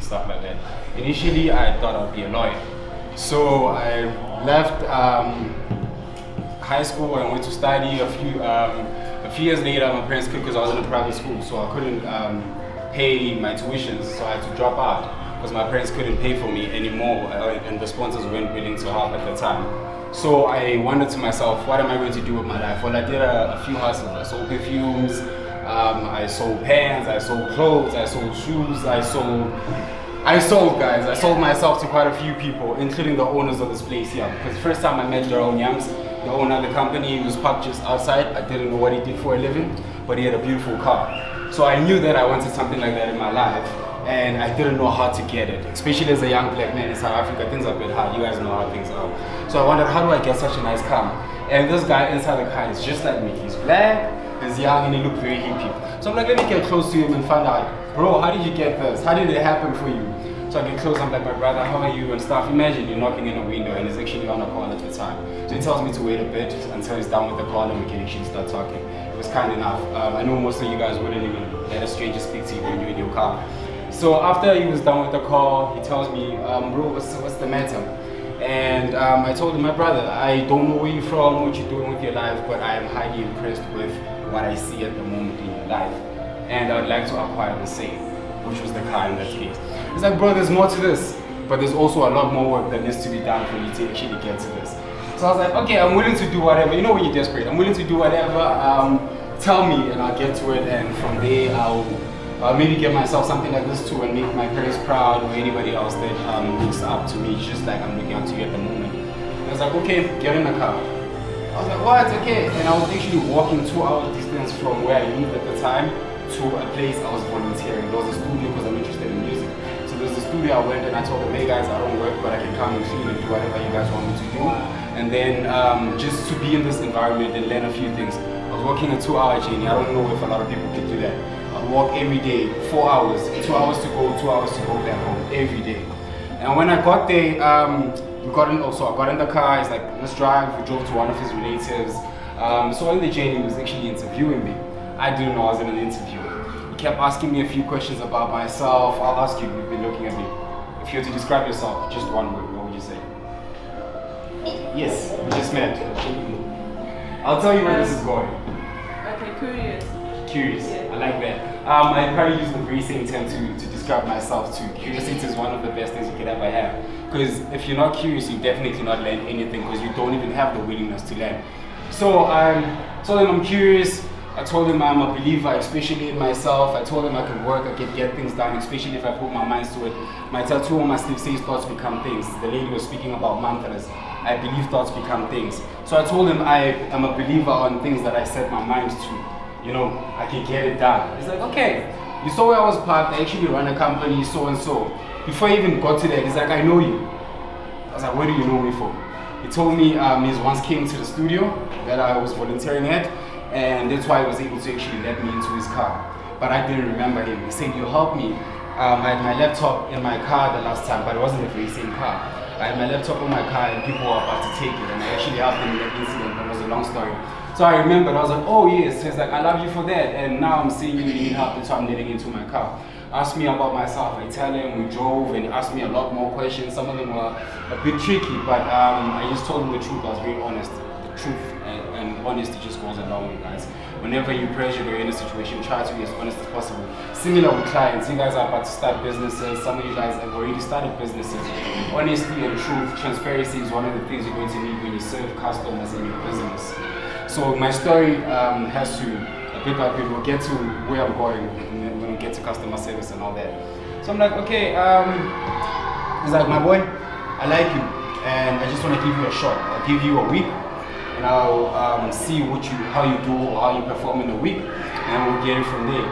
stuff like that. Initially, I thought I'd be a lawyer. So I left high school and went to study. A few years later, my parents could, because I was in a private school, so I couldn't pay my tuitions, so I had to drop out because my parents couldn't pay for me anymore, and the sponsors weren't willing to help at the time. So I wondered to myself, what am I going to do with my life? Well, I did a few hustles. I sold perfumes, I sold pants, I sold clothes, I sold shoes, I sold guys. I sold myself to quite a few people, including the owners of this place here. Because the first time I met Jerome Yams, the owner of the company, he was parked just outside. I didn't know what he did for a living, but he had a beautiful car. So I knew that I wanted something like that in my life, and I didn't know how to get it. Especially as a young black man in South Africa, things are a bit hard. You guys know how things are. So I wondered, how do I get such a nice car? And this guy inside the car is just like me. He's black, he's young, and he looked very hippie. So I'm like, let me get close to him and find out, bro, how did you get this? How did it happen for you? So I get close, I'm like, my brother, how are you and stuff. Imagine you're knocking in a window and he's actually on a call at the time. So he tells me to wait a bit until he's done with the call and we can actually start talking. It was kind enough. I know most of you guys wouldn't even let a stranger speak to you when you're in your car. So after he was done with the call, he tells me, bro, what's the matter? And I told him, my brother, I don't know where you're from, what you're doing with your life, but I am highly impressed with what I see at the moment in your life. And I would like to acquire the same, which was the car in that case. He's like, bro, there's more to this, but there's also a lot more work that needs to be done for you to actually get to this. So I was like, okay, I'm willing to do whatever. You know when you're desperate, I'm willing to do whatever. Tell me and I'll get to it, and from there I'll maybe get myself something like this too and make my parents proud, or anybody else that looks up to me just like I'm looking up to you at the moment. And I was like, okay, get in the car. I was like, what? Okay. And I was actually walking 2-hour distance from where I lived at the time to a place I was volunteering. There was a studio because I'm interested in music. So there's a studio I went and I told them, hey guys, I don't work, but I can come and clean and do whatever you guys want me to do. And then just to be in this environment and learn a few things. I was walking a 2-hour journey. I don't know if a lot of people could do that. I walk every day, 4 hours, 2 hours to go, 2 hours to go back home, every day. And when I got there, I got in the car. He's like, let's drive. We drove to one of his relatives. So in the journey, he was actually interviewing me. I didn't know I was in an interview. He kept asking me a few questions about myself. I'll ask you, you've been looking at me. If you were to describe yourself, just one word, what would you say? Yes, we just met. I'll tell you where this is going. Okay, curious. Curious, Yeah. I like that. I probably use the very same term to describe myself too. Curiosity is one of the best things you could ever have. Because if you're not curious, you definitely not learn anything because you don't even have the willingness to learn. So I told him I'm curious. I told him I'm a believer, especially in myself. I told him I can work, I can get things done, especially if I put my mind to it. My tattoo on my sleeve says thoughts become things. The lady was speaking about mantras. I believe thoughts become things. So I told him I am a believer on things that I set my mind to. You know, I can get it done. He's like, okay, you saw where I was parked, I actually run a company, so and so. Before I even got to that, he's like, I know you. I was like, what do you know me for? He told me he once came to the studio that I was volunteering at, and that's why he was able to actually let me into his car. But I didn't remember him. He said, you helped me. I had my laptop in my car the last time, but it wasn't the very same car. I had my laptop in my car and people were about to take it, and I actually helped them in that incident, but it was a long story. So I remembered, I was like, oh yes. So he's like, I love you for that, and now I'm seeing you need help, that's why I'm getting into my car. Asked me about myself, I tell him, we drove, and he asked me a lot more questions. Some of them were a bit tricky, but I just told him the truth. I was very honest. The truth and honesty just goes a long way, guys. Whenever you pressure or you're in a situation, try to be as honest as possible. Similar with clients, you guys are about to start businesses. Some of you guys have already started businesses. Honesty and truth, transparency is one of the things you're going to need when you serve customers in your business. So my story has to, bit by bit, we'll get to where I'm going when we get to customer service and all that. So I'm like, okay, he's like, my boy, I like you, and I just want to give you a shot. I'll give you a week, and I'll see how you do, or how you perform in a week, and we'll get it from there.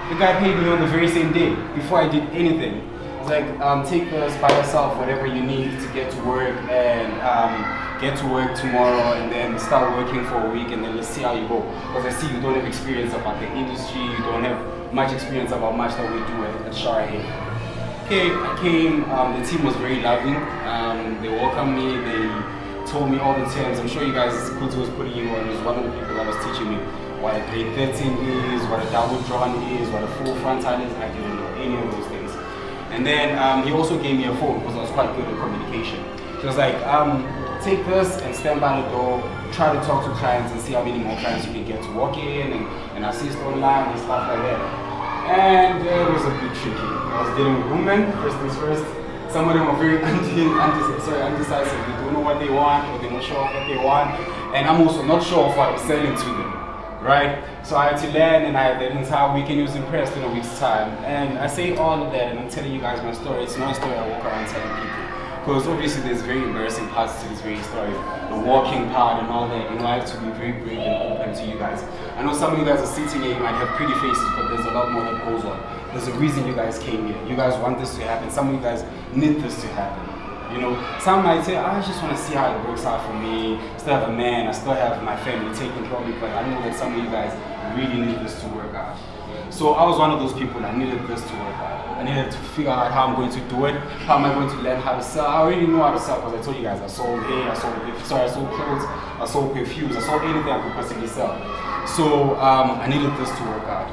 The guy paid me on the very same day, before I did anything. He's like, take this by yourself, whatever you need to get to work, and get to work tomorrow, and then start working for a week, and then let's see how you go. Because I see you don't have experience about the industry, you don't have much experience about much that we do at Shara here. Okay, I came, the team was very loving. They welcomed me, they told me all the terms. I'm sure you guys, Kutu was putting you on, was one of the people that was teaching me what a grade 13 is, what a double drawn is, what a full frontal is. I didn't know any of those things. And And then he also gave me a phone because I was quite good at communication. He was like, take this and stand by the door, try to talk to clients and see how many more clients you can get to walk in and assist online and stuff like that. And it was a bit tricky. I was dealing with women, first things first. Some of them are very undecisive. They don't know what they want, or they're not sure of what they want. And I'm also not sure of what I'm selling to them, right? So I had to learn, and I had the entire weekend was impressed in a week's time. And I say all of that, and I'm telling you guys my story. It's not a story I walk around telling people. Because obviously there's very embarrassing parts to this very story. The walking part and all that, I have to be very brave and open to you guys. I know some of you guys are sitting here, you might have pretty faces, but there's a lot more that goes on. There's a reason you guys came here. You guys want this to happen. Some of you guys need this to happen. Some might say, I just want to see how it works out for me. I still have a man, I still have my family taking care of me, but I know that some of you guys really need this to work out. So I was one of those people that needed this to work out. I needed to figure out how I'm going to do it. How am I going to learn how to sell? I already know how to sell because I told you guys I sold hair, I sold clothes, I sold perfumes, I sold anything I could possibly sell. So I needed this to work out.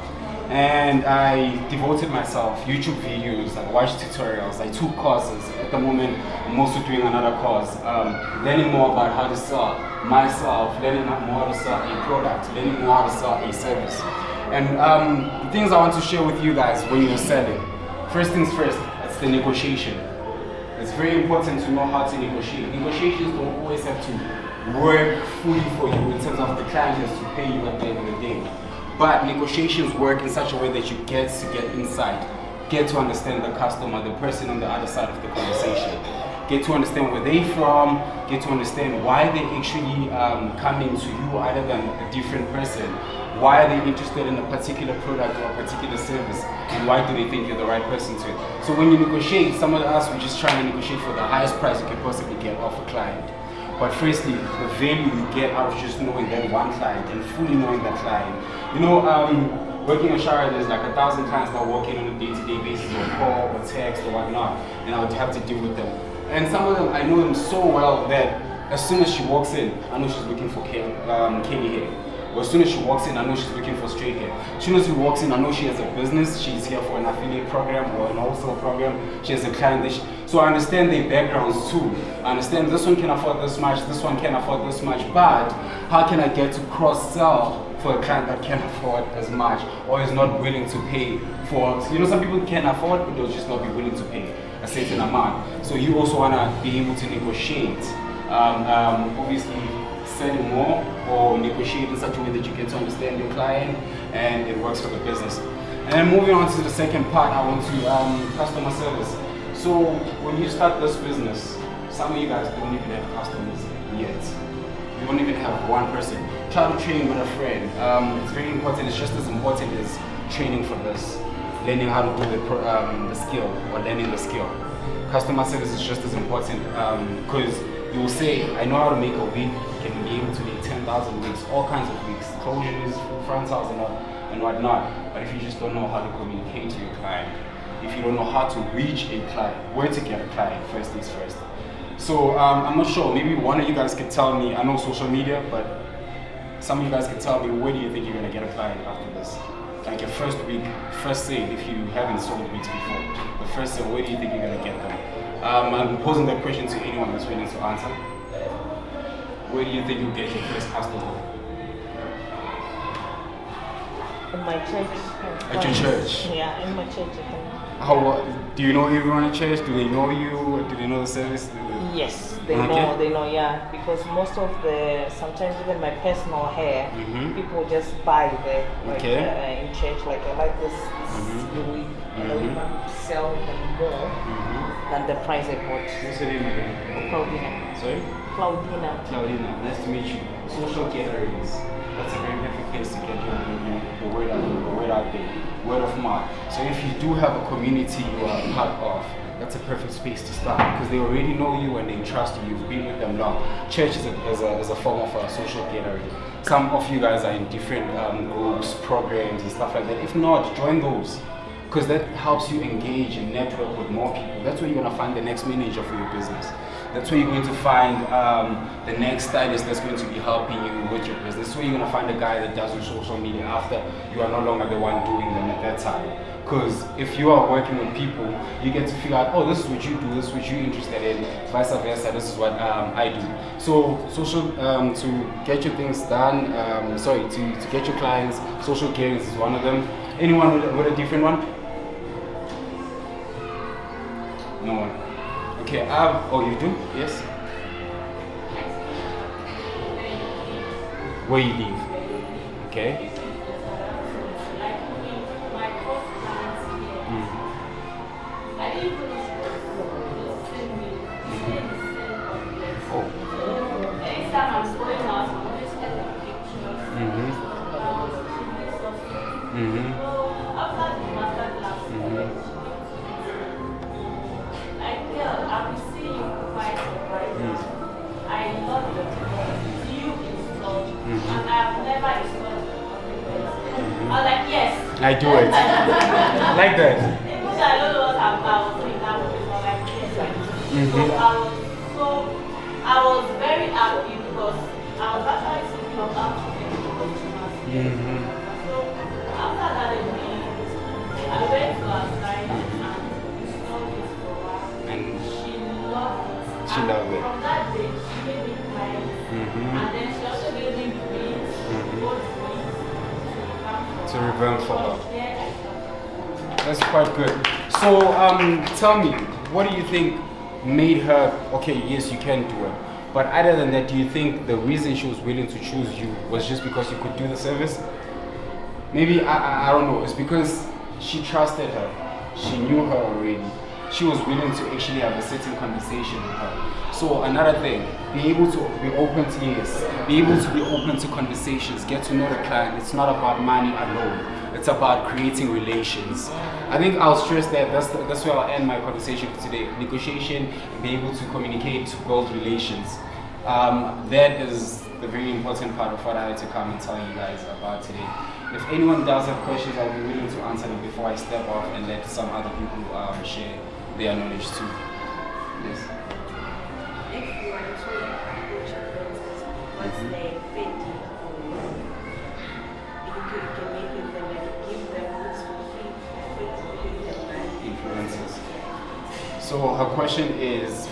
And I devoted myself, YouTube videos, I watched tutorials, I took courses. At the moment, I'm also doing another course, learning more about how to sell myself, learning more how to sell a product, learning more how to sell a service. And the things I want to share with you guys when you're selling. First things first, it's the negotiation. It's very important to know how to negotiate. Negotiations don't always have to work fully for you in terms of the client has to pay you at the end of the day. But negotiations work in such a way that you get inside, get to understand the customer, the person on the other side of the conversation, get to understand where they're from, get to understand why they actually coming to you other than a different person. Why are they interested in a particular product or a particular service, and why do they think you're the right person to it? So when you negotiate, some of us, we're just trying to negotiate for the highest price you can possibly get off a client. But firstly, the value you get out of just knowing that one client and fully knowing that client. Working on Shara, there's like 1,000 clients that walk in on a day-to-day basis or call or text or whatnot, and I would have to deal with them. And some of them, I know them so well that as soon as she walks in, I know she's looking for curly hair. Or as soon as she walks in, I know she's looking for straight hair. As soon as she walks in, I know she has a business. She's here for an affiliate program or an wholesale program. She has a client. So I understand their backgrounds too. I understand this one can afford this much, this one can afford this much, but how can I get to cross-sell for a client that can't afford as much or is not willing to pay for, some people can afford, but they'll just not be willing to pay a certain amount. So you also want to be able to negotiate, obviously selling more or negotiate in such a way that you get to understand your client and it works for the business. And then moving on to the second part, I want to customer service. So when you start this business, some of you guys don't even have customers yet. You don't even have one person. Try to train with a friend. It's very important. It's just as important as training for this. Learning how to do the skill or learning the skill. Customer service is just as important because you will say, I know how to make a wig, can be able to make 10,000 wigs, all kinds of wigs, closures, frontals and whatnot. But if you just don't know how to communicate to your client, if you don't know how to reach a client, where to get a client, first things first. So I'm not sure, maybe one of you guys could tell me, I know social media, but some of you guys could tell me where do you think you're going to get a client after this? Like your first week, first sale, if you haven't sold wigs before, the first sale, where do you think you're going to get them? I'm posing that question to anyone that's willing to answer. Where do you think you'll get your first customer? In my church. At your church? Yeah, in my church. Do you know everyone at church? Do they know you? Do they know the service? Yes, they know, yeah. Because most of sometimes even my personal hair, people just buy there, like in church, like I like this wig, and I even sell them more than the price I bought. What's your name again? Claudina. Sorry? Claudina, nice to meet you. Social gatherings. That's a very perfect place to get your word out there. Word of mouth. So if you do have a community you are part of, that's a perfect space to start because they already know you and they trust you. You've been with them long. Church is a form of a social gathering. Some of you guys are in different groups, programs and stuff like that. If not, join those. because that helps you engage and network with more people. That's where you're going to find the next manager for your business. That's where you're going to find the next stylist that's going to be helping you with your business. That's where you're going to find the guy that does your social media after you are no longer the one doing them at that time. Because if you are working with people, you get to figure out, oh, this is what you do, this is what you're interested in, vice versa, this is what I do. So social, to get your things done, to get your clients, social caring is one of them. Anyone with a different one? No one. Okay, oh, you do? Yes? Where you live? Okay. I do it. Like that. I don't know what I was doing that was like this. So I was very happy because I was actually thinking of how to get customers. So after that, I went to her side and we saw this for a while. And she loved it. She loved it. From that day, she gave me clients. And then she also gave me dreams, both dreams. To revamp for her. That's quite good. So tell me, what do you think made her, okay, yes, you can do it, but other than that, do you think the reason she was willing to choose you was just because you could do the service? Maybe, I don't know, it's because she trusted her, she knew her already, she was willing to actually have a certain conversation with her. So another thing, be able to be open to, yes, be able to be open to conversations, get to know the client. It's not about money alone. It's about creating relations. I think I'll stress that. That's where I'll end my conversation for today. Negotiation, be able to communicate, to build relations. That is the very important part of what I had to come and tell you guys about today. If anyone does have questions, I'll be willing to answer them before I step off and let some other people share their knowledge too. Yes. If you are to approach your friends, what's the fake you can make with them, like give them goods for free, influencers. So her question is,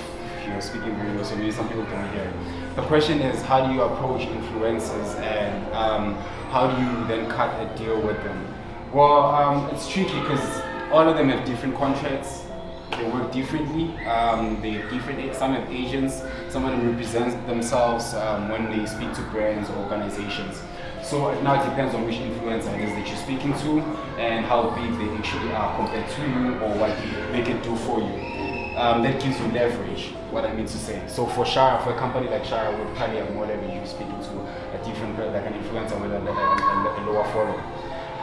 you're speaking very low, so maybe some people can hear it. The question is, how do you approach influencers and how do you then cut a deal with them? Well, it's tricky because all of them have different contracts. They work differently. They have different. Some have agents. Some of them represent themselves when they speak to brands or organizations. So now it depends on which influencer it is that you're speaking to and how big they actually are compared to you or what they can do for you. That gives you leverage. What I mean to say. So for Shara, for a company like Shara, would probably have more leverage if speaking to a different, like an influencer with a lower follow.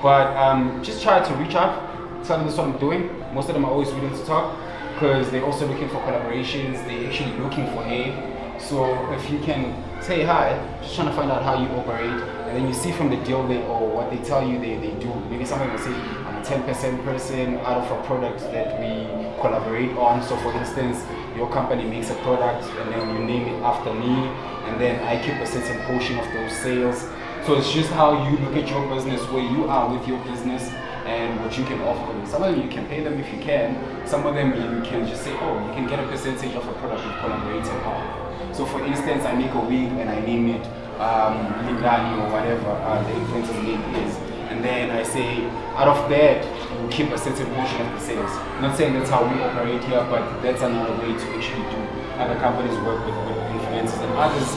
But just try to reach out. Tell them that's what I'm doing. Most of them are always willing to talk because they're also looking for collaborations. They're actually looking for aid. So if you can say hi, just trying to find out how you operate, and then you see from the deal or what they tell you they do. Maybe someone will say, I'm a 10% person out of a product that we collaborate on. So for instance, your company makes a product and then you name it after me, and then I keep a certain portion of those sales. So it's just how you look at your business, where you are with your business, and what you can offer them. Some of them you can pay them if you can. Some of them you can just say, oh, you can get a percentage of a product you've collaborated on. So for instance, I make a wig and I name it Lindani or whatever the influencer's name is. And then I say, out of that, you keep a certain portion of the sales. I'm not saying that's how we operate here, but that's another way to actually do. Other companies work with influencers, and others,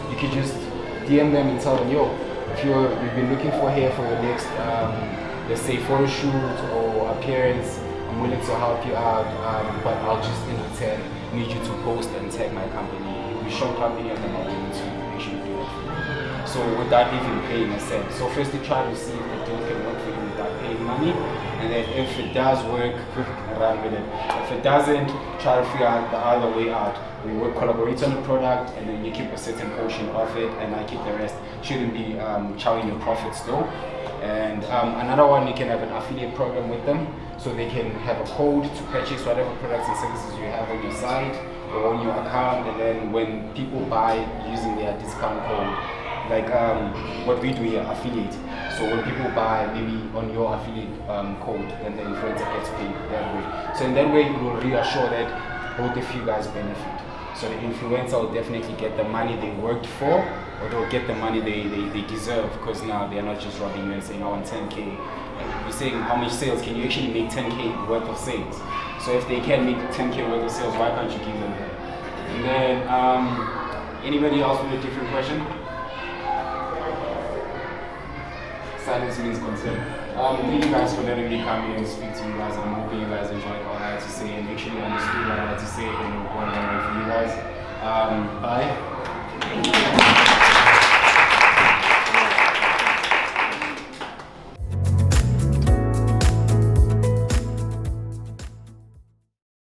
you can just DM them and tell them, yo, if you've been looking for hair for your next let's say photo shoot or appearance, I'm willing to help you out, but I'll just in return need you to post and tag my company. We show company and then I'm willing to actually do it. So without even paying a cent. So firstly try to see if the deal can work for you without paying money, and then if it does work, run with it. If it doesn't, try to figure out the other way out. We will collaborate on the product and then you keep a certain portion of it and I keep the rest. Shouldn't be chowing your profits though. And another one, you can have an affiliate program with them, so they can have a code to purchase whatever products and services you have on your site or on your account, and then when people buy using their discount code, like what we do here, affiliate. So when people buy maybe on your affiliate code, then the influencer gets paid that way. So in that way, it will reassure that both of you guys benefit. So the influencer will definitely get the money they worked for, or they'll get the money they deserve, because now they're not just robbing you and saying, I want 10K. You're saying how much sales, can you actually make 10K worth of sales? So if they can make 10K worth of sales, why can't you give them that? And then, anybody else with a different question? Silence means consent. Thank you guys for letting me come here and speak to you guys, and I'm hoping you guys enjoyed what I had to say and actually understood what I had to say and what I had for you guys. Bye.